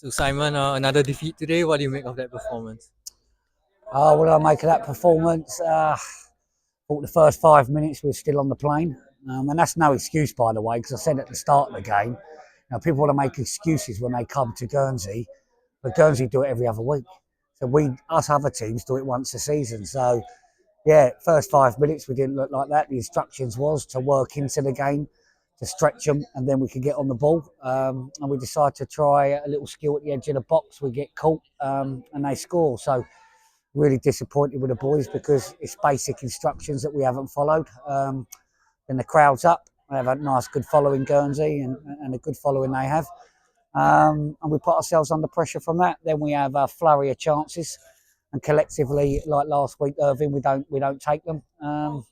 So Simon, another defeat today. What do you make of that performance? What do I make of that performance? Thought the first 5 minutes we were still on the plane, and that's no excuse, by the way, because I said at the start of the game, people want to make excuses when they come to Guernsey, but Guernsey do it every other week. So us other teams, do it once a season. So yeah, first 5 minutes we didn't look like that. The instructions was to work into the game, to stretch them, and then we could get on the ball. And we decided to try a little skill at the edge of the box. We get caught, and they score. So really disappointed with the boys because it's basic instructions that we haven't followed. Then the crowd's up. They have a nice, good following Guernsey and a good following they have. And we put ourselves under pressure from that. Then we have a flurry of chances, and collectively, like last week, Irving, we don't take them. And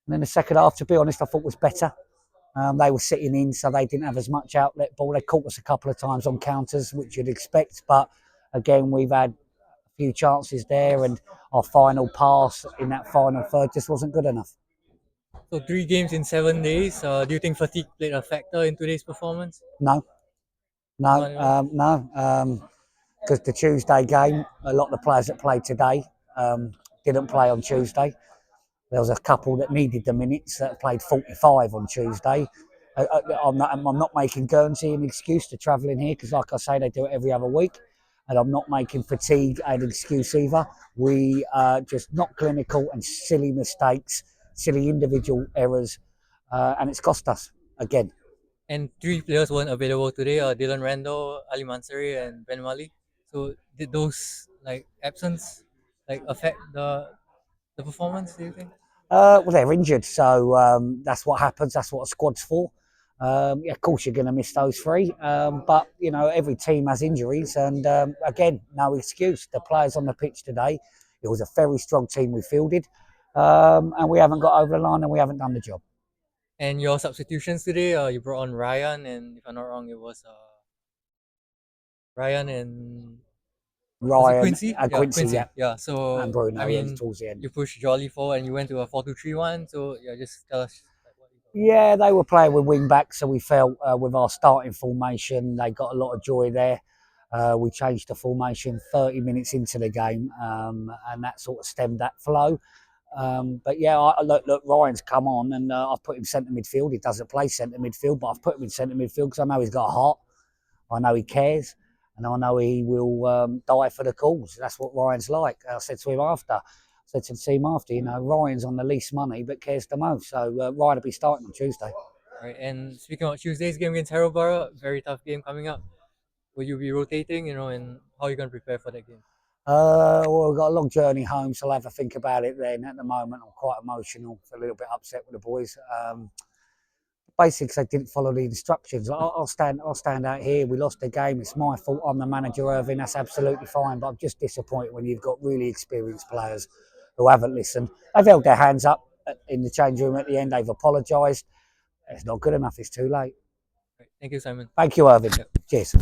then the second half, to be honest, I thought was better. They were sitting in, so they didn't have as much outlet ball. They caught us a couple of times on counters, which you'd expect. But again, we've had few chances there, and our final pass in that final third just wasn't good enough. So 3 games in 7 days. Do you think fatigue played a factor in today's performance? No, Not no, at all. no. Because the Tuesday game, a lot of the players that played today didn't play on Tuesday. There was a couple that needed the minutes that played 45 on Tuesday. I'm not making Guernsey an excuse to travel in here because, like I say, they do it every other week. And I'm not making fatigue an excuse either. We are just not clinical and silly mistakes, silly individual errors, and it's cost us again. And 3 players weren't available today. Dylan Randall, Ali Mansari, and Ben Mali. So did those absence affect the performance? Do you think? Well, they're injured, so that's what happens. That's what a squad's for. Yeah, of course, you're going to miss those three, but every team has injuries, and again, no excuse. The players on the pitch today, it was a very strong team we fielded, and we haven't got over the line, and we haven't done the job. And your substitutions today, you brought on Ryan, and if I'm not wrong, it was Ryan and was it Ryan Quincy? and Yeah, Quincy, Quincy. yeah, Yeah. and So I Bruno, yeah, mean, towards the end. you pushed Jolly forward, and you went to a 4-2-3-1. So yeah, just tell us what you thought. Yeah, they were playing with wing backs, so we felt with our starting formation, they got a lot of joy there. We changed the formation 30 minutes into the game, and that sort of stemmed that flow. But yeah, look, Ryan's come on, and I've put him centre midfield. He doesn't play centre midfield, but I've put him in centre midfield because I know he's got a heart. I know he cares, and I know he will die for the cause. That's what Ryan's like. I said to him after. I said to the team after, Ryan's on the least money but cares the most. So Ryan will be starting on Tuesday. Right. And speaking of Tuesday's game against Harrowborough, very tough game coming up. Will you be rotating? And how are you going to prepare for that game? Well, we've got a long journey home, so I'll have to think about it then. At the moment, I'm quite emotional, a little bit upset with the boys. Basically, 'cause they didn't follow the instructions. I'll stand out here. We lost the game. It's my fault. I'm the manager, Irving. That's absolutely fine. But I'm just disappointed when you've got really experienced players who haven't listened. They've held their hands up in the change room at the end. They've apologised. It's not good enough. It's too late. Right. Thank you, Simon. Thank you, Irving. Yep. Cheers.